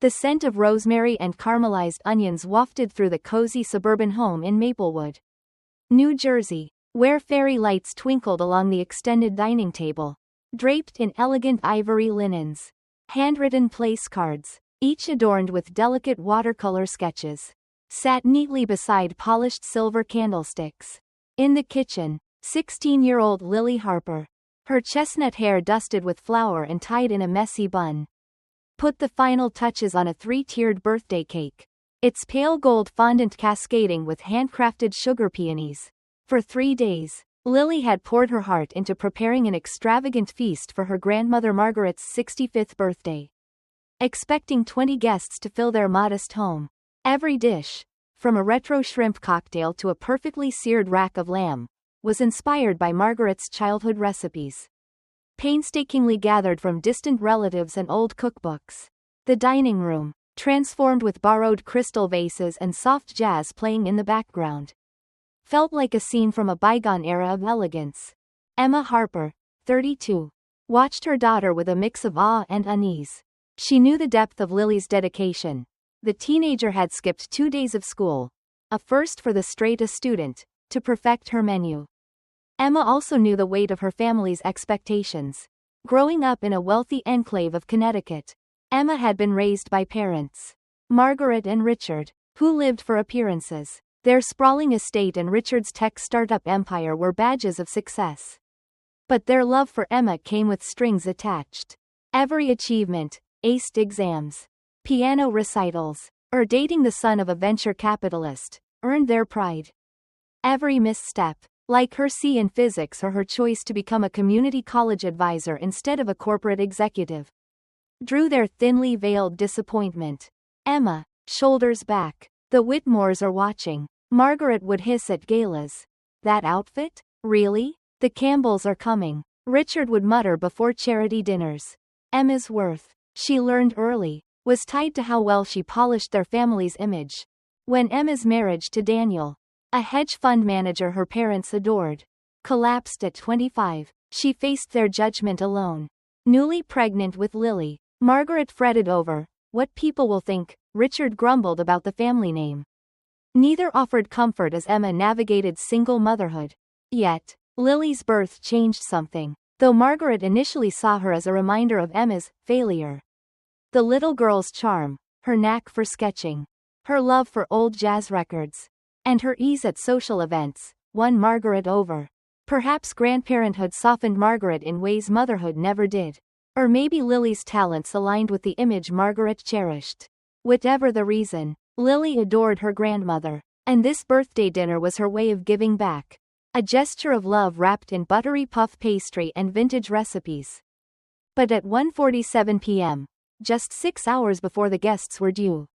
The scent of rosemary and caramelized onions wafted through the cozy suburban home in Maplewood, New Jersey, where fairy lights twinkled along the extended dining table, draped in elegant ivory linens. Handwritten place cards, each adorned with delicate watercolor sketches, sat neatly beside polished silver candlesticks. In the kitchen, 16-year-old Lily Harper, her chestnut hair dusted with flour and tied in a messy bun, put the final touches on a 3-tiered birthday cake, its pale gold fondant cascading with handcrafted sugar peonies. For 3 days, Lily had poured her heart into preparing an extravagant feast for her grandmother Margaret's 65th birthday, expecting 20 guests to fill their modest home. Every dish, from a retro shrimp cocktail to a perfectly seared rack of lamb, was inspired by Margaret's childhood recipes, painstakingly gathered from distant relatives and old cookbooks. The dining room, transformed with borrowed crystal vases and soft jazz playing in the background, felt like a scene from a bygone era of elegance. Emma Harper, 32, watched her daughter with a mix of awe and unease. She knew the depth of Lily's dedication. The teenager had skipped 2 days of school, a first for the straight-A student, to perfect her menu. Emma also knew the weight of her family's expectations. Growing up in a wealthy enclave of Connecticut, Emma had been raised by parents, Margaret and Richard, who lived for appearances. Their sprawling estate and Richard's tech startup empire were badges of success. But their love for Emma came with strings attached. Every achievement, aced exams, piano recitals, or dating the son of a venture capitalist, earned their pride. Every misstep, like her C in physics or her choice to become a community college advisor instead of a corporate executive, drew their thinly veiled disappointment. Emma, shoulders back. The Whitmores are watching. Margaret would hiss at galas. That outfit? Really? The Campbells are coming. Richard would mutter before charity dinners. Emma's worth, she learned early, was tied to how well she polished their family's image. When Emma's marriage to Daniel, a hedge fund manager her parents adored, collapsed at 25, she faced their judgment alone. Newly pregnant with Lily, Margaret fretted over what people will think. Richard grumbled about the family name. Neither offered comfort as Emma navigated single motherhood. Yet, Lily's birth changed something, though Margaret initially saw her as a reminder of Emma's failure. The little girl's charm, her knack for sketching, her love for old jazz records, and her ease at social events, won Margaret over. Perhaps grandparenthood softened Margaret in ways motherhood never did. Or maybe Lily's talents aligned with the image Margaret cherished. Whatever the reason, Lily adored her grandmother, and this birthday dinner was her way of giving back. A gesture of love wrapped in buttery puff pastry and vintage recipes. But at 1:47 p.m., just 6 hours before the guests were due,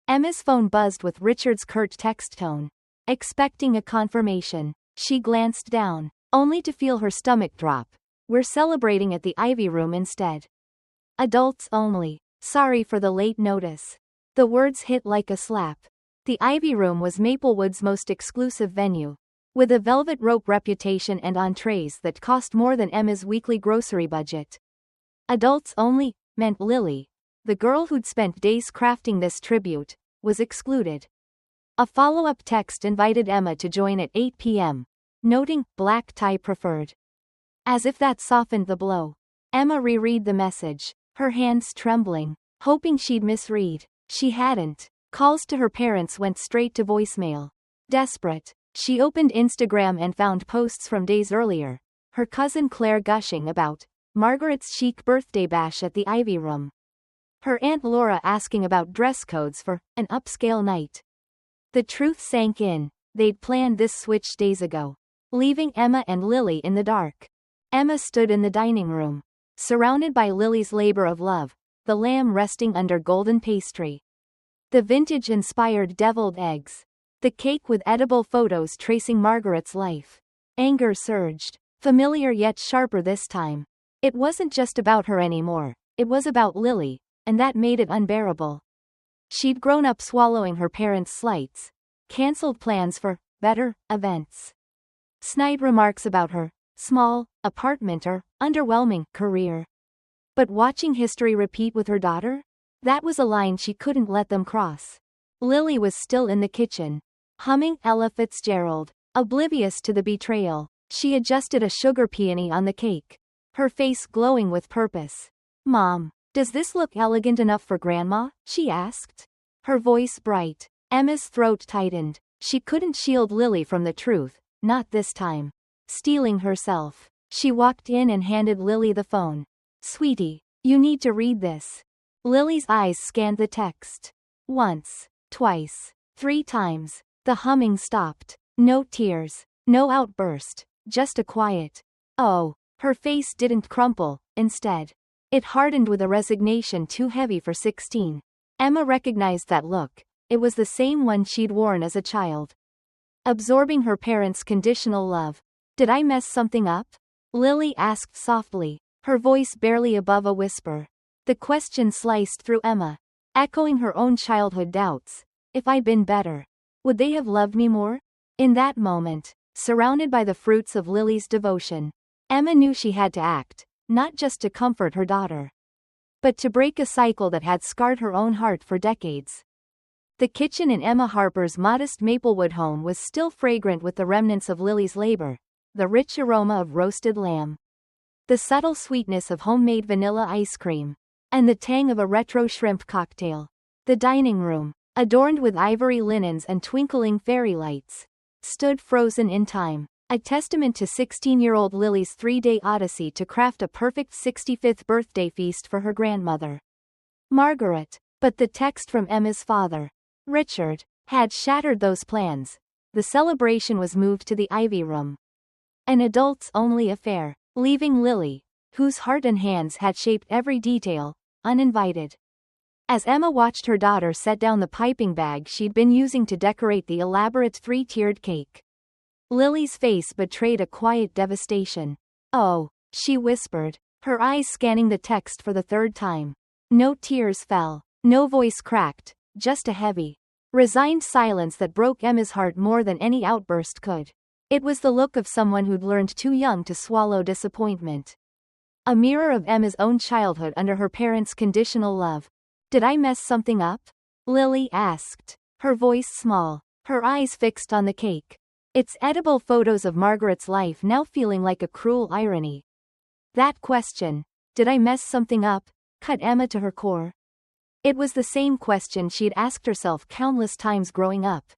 Emma's phone buzzed with Richard's curt text tone. Expecting a confirmation, she glanced down, only to feel her stomach drop. We're celebrating at the Ivy Room instead. Adults only. Sorry for the late notice. The words hit like a slap. The Ivy Room was Maplewood's most exclusive venue, with a velvet rope reputation and entrees that cost more than Emma's weekly grocery budget. Adults only meant Lily, the girl who'd spent days crafting this tribute, was excluded. A follow-up text invited Emma to join at 8 p.m., noting black tie preferred. As if that softened the blow, Emma reread the message, her hands trembling, hoping she'd misread. She hadn't. Calls to her parents went straight to voicemail. Desperate, she opened Instagram and found posts from days earlier, her cousin Claire gushing about Margaret's chic birthday bash at the Ivy Room, her Aunt Laura asking about dress codes for an upscale night. The truth sank in. They'd planned this switch days ago, leaving Emma and Lily in the dark. Emma stood in the dining room, surrounded by Lily's labor of love, the lamb resting under golden pastry, the vintage-inspired deviled eggs, the cake with edible photos tracing Margaret's life. Anger surged, familiar yet sharper this time. It wasn't just about her anymore, it was about Lily, and that made it unbearable. She'd grown up swallowing her parents' slights, cancelled plans for better events, snide remarks about her small apartment or underwhelming career. But watching history repeat with her daughter? That was a line she couldn't let them cross. Lily was still in the kitchen, humming Ella Fitzgerald, oblivious to the betrayal. She adjusted a sugar peony on the cake, her face glowing with purpose. "Mom, does this look elegant enough for Grandma?" she asked, her voice bright. Emma's throat tightened. She couldn't shield Lily from the truth, not this time. Steeling herself, she walked in and handed Lily the phone. "Sweetie, you need to read this." Lily's eyes scanned the text. Once, twice, 3 times. The humming stopped. No tears, no outburst, just a quiet "oh." Her face didn't crumple, instead. It hardened with a resignation too heavy for 16. Emma recognized that look. It was the same one she'd worn as a child. Absorbing her parents' conditional love. "Did I mess something up?" Lily asked softly, her voice barely above a whisper. The question sliced through Emma, echoing her own childhood doubts. If I'd been better, would they have loved me more? In that moment, surrounded by the fruits of Lily's devotion, Emma knew she had to act, not just to comfort her daughter, but to break a cycle that had scarred her own heart for decades. The kitchen in Emma Harper's modest Maplewood home was still fragrant with the remnants of Lily's labor, the rich aroma of roasted lamb, the subtle sweetness of homemade vanilla ice cream, and the tang of a retro shrimp cocktail. The dining room, adorned with ivory linens and twinkling fairy lights, stood frozen in time, a testament to 16-year-old Lily's 3-day odyssey to craft a perfect 65th birthday feast for her grandmother, Margaret. But the text from Emma's father, Richard, had shattered those plans. The celebration was moved to the Ivy Room, an adults-only affair, leaving Lily, whose heart and hands had shaped every detail, uninvited. As Emma watched her daughter set down the piping bag she'd been using to decorate the elaborate 3-tiered cake, Lily's face betrayed a quiet devastation. "Oh," she whispered, her eyes scanning the text for the 3rd time. No tears fell, no voice cracked, just a heavy, resigned silence that broke Emma's heart more than any outburst could. It was the look of someone who'd learned too young to swallow disappointment. A mirror of Emma's own childhood under her parents' conditional love. "Did I mess something up?" Lily asked, her voice small, her eyes fixed on the cake. Its edible photos of Margaret's life now feeling like a cruel irony. That question, "Did I mess something up?" cut Emma to her core. It was the same question she'd asked herself countless times growing up,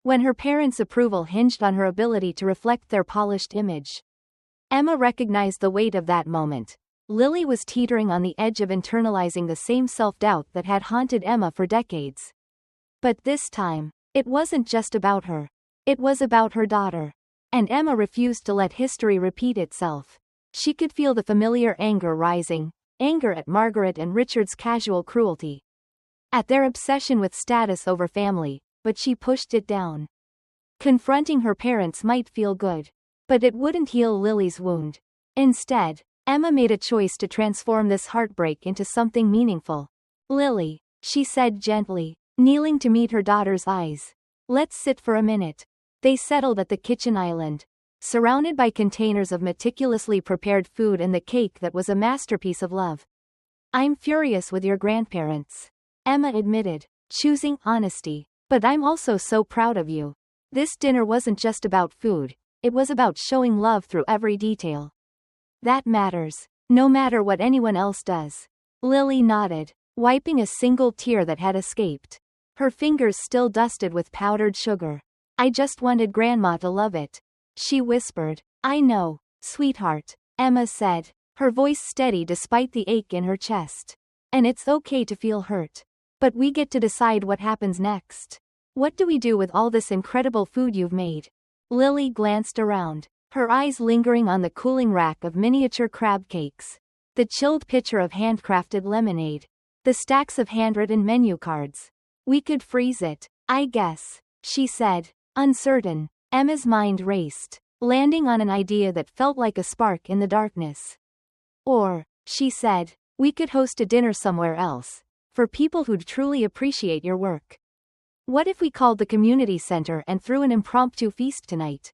when her parents' approval hinged on her ability to reflect their polished image. Emma recognized the weight of that moment. Lily was teetering on the edge of internalizing the same self-doubt that had haunted Emma for decades. But this time, it wasn't just about her. It was about her daughter. And Emma refused to let history repeat itself. She could feel the familiar anger rising, anger at Margaret and Richard's casual cruelty, at their obsession with status over family, but she pushed it down. Confronting her parents might feel good, but it wouldn't heal Lily's wound. Instead, Emma made a choice to transform this heartbreak into something meaningful. "Lily," she said gently, kneeling to meet her daughter's eyes, "let's sit for a minute." They settled at the kitchen island, surrounded by containers of meticulously prepared food and the cake that was a masterpiece of love. "I'm furious with your grandparents," Emma admitted, choosing honesty. "But I'm also so proud of you. This dinner wasn't just about food, it was about showing love through every detail. That matters, no matter what anyone else does." Lily nodded, wiping a single tear that had escaped, her fingers still dusted with powdered sugar. "I just wanted Grandma to love it," she whispered. "I know, sweetheart," Emma said, her voice steady despite the ache in her chest. "And it's okay to feel hurt. But we get to decide what happens next. What do we do with all this incredible food you've made?" Lily glanced around, her eyes lingering on the cooling rack of miniature crab cakes, the chilled pitcher of handcrafted lemonade, the stacks of handwritten menu cards. "We could freeze it, I guess," she said, uncertain. Emma's mind raced, landing on an idea that felt like a spark in the darkness. "Or," she said, "we could host a dinner somewhere else, for people who'd truly appreciate your work. What if we called the community center and threw an impromptu feast tonight?"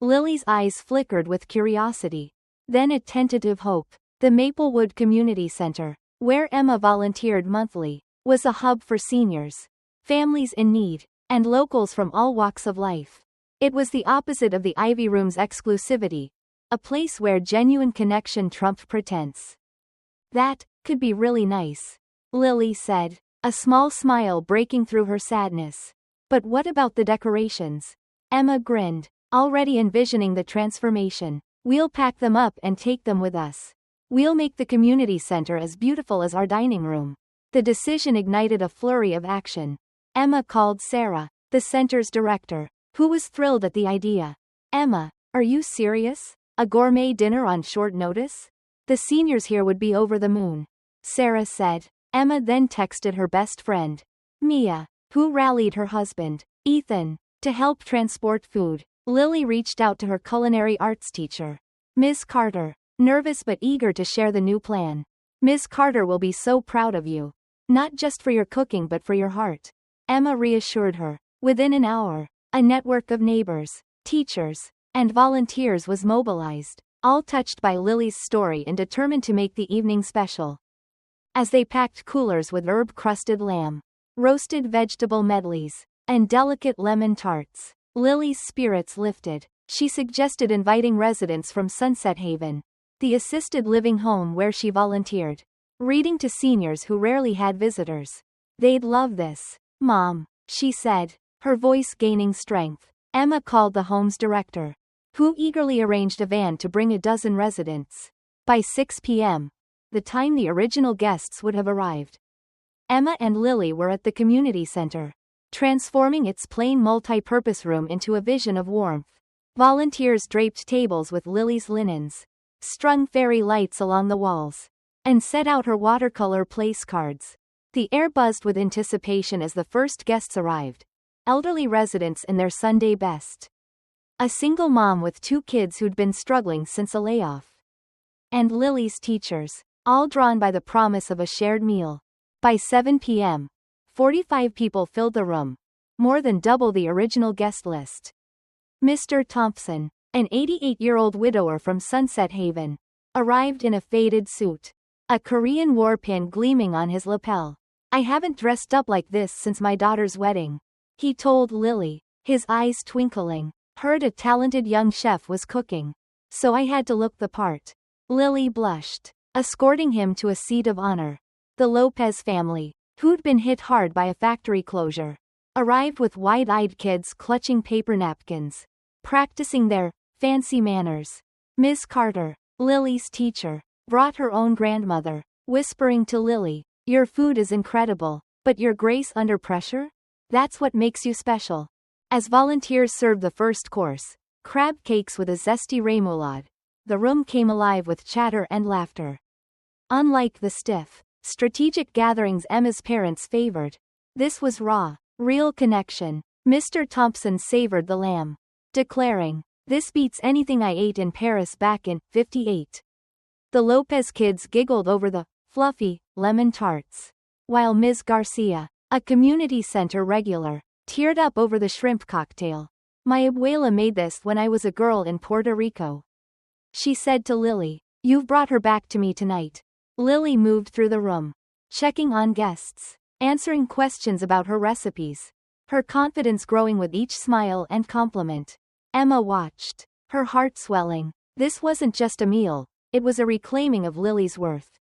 Lily's eyes flickered with curiosity, then a tentative hope. The Maplewood Community Center. where Emma volunteered monthly, was a hub for seniors, families in need, and locals from all walks of life. It was the opposite of the Ivy Room's exclusivity, a place where genuine connection trumped pretense. That could be really nice, Lily said, a small smile breaking through her sadness. But what about the decorations? Emma grinned, already envisioning the transformation. We'll pack them up and take them with us. We'll make the community center as beautiful as our dining room. The decision ignited a flurry of action. Emma called Sarah, the center's director, who was thrilled at the idea. Emma, are you serious? A gourmet dinner on short notice? The seniors here would be over the moon, Sarah said. Emma then texted her best friend, Mia, who rallied her husband, Ethan, to help transport food. Lily reached out to her culinary arts teacher, Ms. Carter, nervous but eager to share the new plan. Ms. Carter will be so proud of you. Not just for your cooking but for your heart, Emma reassured her. Within an hour, a network of neighbors, teachers, and volunteers was mobilized, all touched by Lily's story and determined to make the evening special. As they packed coolers with herb-crusted lamb, roasted vegetable medleys, and delicate lemon tarts, Lily's spirits lifted. She suggested inviting residents from Sunset Haven, the assisted living home where she volunteered, reading to seniors who rarely had visitors. They'd love this, Mom, she said, her voice gaining strength. Emma called the home's director, who eagerly arranged a van to bring a dozen residents. By 6 p.m., the time the original guests would have arrived, Emma and Lily were at the community center, transforming its plain multi-purpose room into a vision of warmth. Volunteers draped tables with Lily's linens, strung fairy lights along the walls, and set out her watercolor place cards. The air buzzed with anticipation as the first guests arrived, elderly residents in their Sunday best. A single mom with 2 kids who'd been struggling since a layoff. And Lily's teachers, all drawn by the promise of a shared meal. By 7 p.m., 45 people filled the room, more than double the original guest list. Mr. Thompson, an 88-year-old widower from Sunset Haven, arrived in a faded suit, a Korean war pin gleaming on his lapel. I haven't dressed up like this since my daughter's wedding, he told Lily, his eyes twinkling. Heard a talented young chef was cooking, so I had to look the part. Lily blushed, escorting him to a seat of honor. The Lopez family, who'd been hit hard by a factory closure, arrived with wide-eyed kids clutching paper napkins, practicing their fancy manners. Ms. Carter, Lily's teacher, brought her own grandmother, whispering to Lily, "Your food is incredible, but your grace under pressure? That's what makes you special." As volunteers served the first course, crab cakes with a zesty remoulade, the room came alive with chatter and laughter. Unlike the stiff, strategic gatherings Emma's parents favored, this was raw, real connection. Mr. Thompson savored the lamb, declaring, "This beats anything I ate in Paris back in '58. The Lopez kids giggled over the fluffy lemon tarts, while Ms. Garcia, a community center regular, teared up over the shrimp cocktail. My abuela made this when I was a girl in Puerto Rico, she said to Lily. You've brought her back to me tonight. Lily moved through the room, checking on guests, answering questions about her recipes, her confidence growing with each smile and compliment. Emma watched, her heart swelling. This wasn't just a meal, it was a reclaiming of Lily's worth.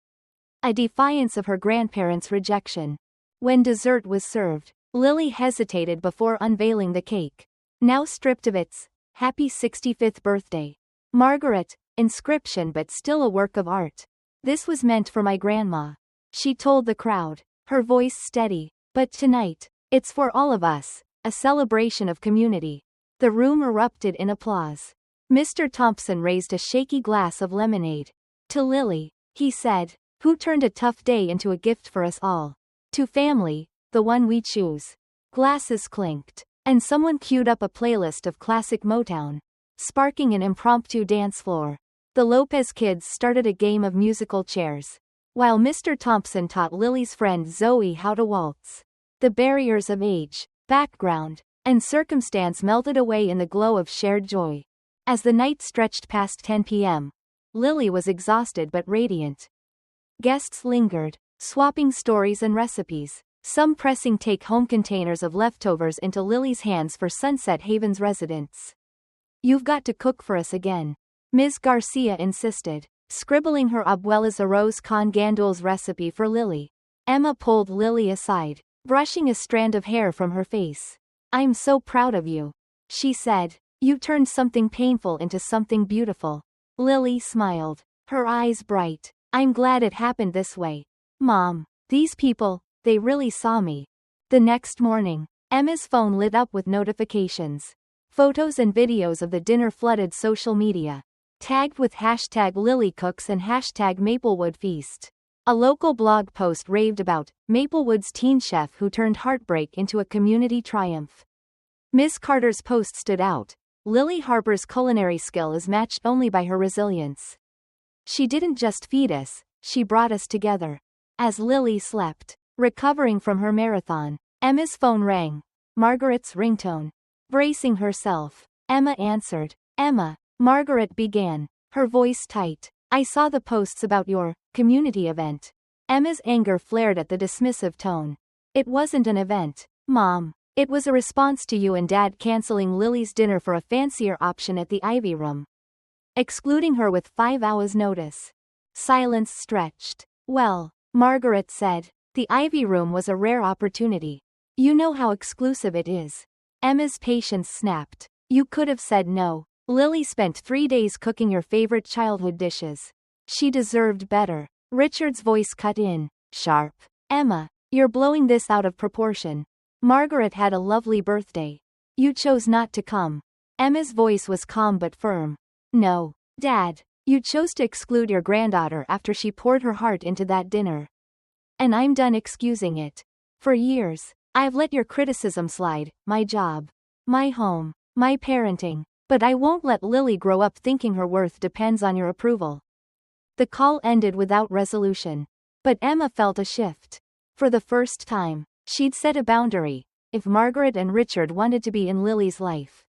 A defiance of her grandparents' rejection. When dessert was served, Lily hesitated before unveiling the cake, now stripped of its happy 65th birthday Margaret inscription but still a work of art. This was meant for my grandma, she told the crowd, her voice steady. But tonight, it's for all of us, a celebration of community. The room erupted in applause. Mr. Thompson raised a shaky glass of lemonade. To Lily, he said, who turned a tough day into a gift for us all. To family, the one we choose. Glasses clinked, and someone queued up a playlist of classic Motown, sparking an impromptu dance floor. The Lopez kids started a game of musical chairs, while Mr. Thompson taught Lily's friend Zoe how to waltz. The barriers of age, background, and circumstance melted away in the glow of shared joy. As the night stretched past 10 p.m., Lily was exhausted but radiant. Guests lingered, swapping stories and recipes, some pressing take-home containers of leftovers into Lily's hands for Sunset Haven's residents. "You've got to cook for us again," Ms. Garcia insisted, scribbling her abuela's arroz con gandules recipe for Lily. Emma pulled Lily aside, brushing a strand of hair from her face. "I'm so proud of you," she said. "You turned something painful into something beautiful." Lily smiled, her eyes bright. "I'm glad it happened this way. Mom, these people, they really saw me." The next morning, Emma's phone lit up with notifications. Photos and videos of the dinner flooded social media, tagged with hashtag LilyCooks and hashtag MaplewoodFeast. A local blog post raved about Maplewood's teen chef who turned heartbreak into a community triumph. Miss Carter's post stood out. "Lily Harper's culinary skill is matched only by her resilience. She didn't just feed us, she brought us together." As Lily slept, recovering from her marathon, Emma's phone rang. Margaret's ringtone. Bracing herself, Emma answered. "Emma," Margaret began, her voice tight. "I saw the posts about your community event." Emma's anger flared at the dismissive tone. "It wasn't an event, Mom. It was a response to you and Dad canceling Lily's dinner for a fancier option at the Ivy Room, excluding her with 5 hours notice." Silence stretched. "Well," Margaret said, "the Ivy Room was a rare opportunity. You know how exclusive it is." Emma's patience snapped. "You could have said no. Lily spent 3 days cooking your favorite childhood dishes. She deserved better." Richard's voice cut in, sharp. "Emma, you're blowing this out of proportion. Margaret had a lovely birthday. You chose not to come." Emma's voice was calm but firm. "No, Dad, you chose to exclude your granddaughter after she poured her heart into that dinner. And I'm done excusing it. For years, I've let your criticism slide, my job, my home, my parenting, but I won't let Lily grow up thinking her worth depends on your approval." The call ended without resolution. But Emma felt a shift. For the first time, she'd set a boundary. If Margaret and Richard wanted to be in Lily's life,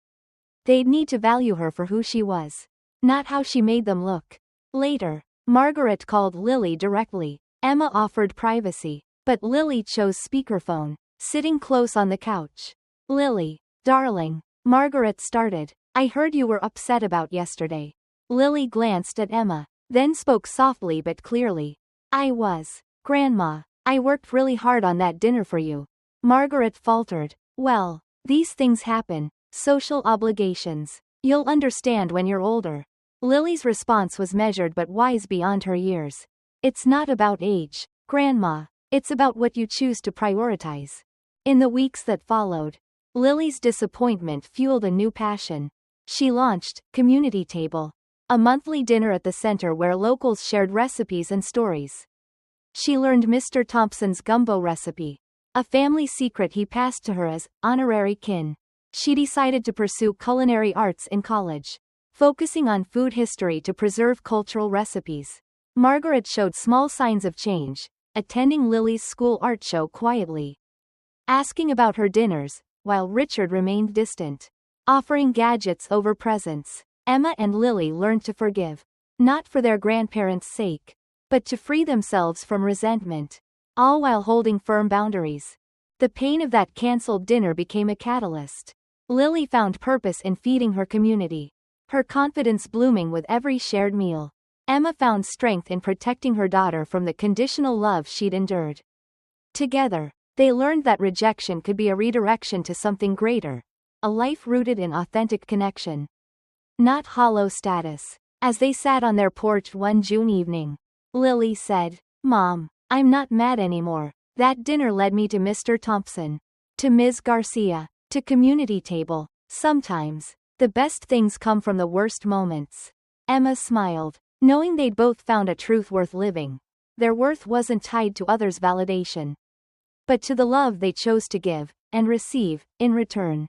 they'd need to value her for who she was, not how she made them look. Later, Margaret called Lily directly. Emma offered privacy, but Lily chose speakerphone, sitting close on the couch. "Lily, darling," Margaret started, "I heard you were upset about yesterday." Lily glanced at Emma, then spoke softly but clearly. "I was. Grandma, I worked really hard on that dinner for you." Margaret faltered. "Well, these things happen. Social obligations. You'll understand when you're older." Lily's response was measured but wise beyond her years. "It's not about age, Grandma. It's about what you choose to prioritize." In the weeks that followed, Lily's disappointment fueled a new passion. She launched Community Table, a monthly dinner at the center where locals shared recipes and stories. She learned Mr. Thompson's gumbo recipe, a family secret he passed to her as honorary kin. She decided to pursue culinary arts in college, focusing on food history to preserve cultural recipes. Margaret showed small signs of change, attending Lily's school art show quietly, asking about her dinners, while Richard remained distant, offering gadgets over presents. Emma and Lily learned to forgive, not for their grandparents' sake, but to free themselves from resentment, all while holding firm boundaries. The pain of that cancelled dinner became a catalyst. Lily found purpose in feeding her community, her confidence blooming with every shared meal. Emma found strength in protecting her daughter from the conditional love she'd endured. Together, they learned that rejection could be a redirection to something greater, a life rooted in authentic connection, not hollow status. As they sat on their porch one June evening, Lily said, "Mom, I'm not mad anymore. That dinner led me to Mr. Thompson, to Ms. Garcia, to Community Table. Sometimes, the best things come from the worst moments." Emma smiled, knowing they'd both found a truth worth living. Their worth wasn't tied to others' validation, but to the love they chose to give, and receive, in return.